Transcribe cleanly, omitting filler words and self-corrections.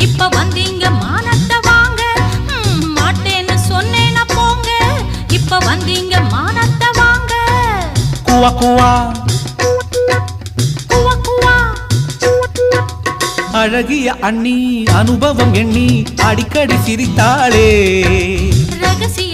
இப்ப வந்தீங்க மானத்தை வாங்க மாட்டேன்னு சொன்னேன போங்க இப்ப வந்தீங்க மானத்தை வாங்க குவா குவா குவா குவா அழகிய அண்ணி அனுபவம் எண்ணி அடிக்கடி சிரித்தாளே ரகசிய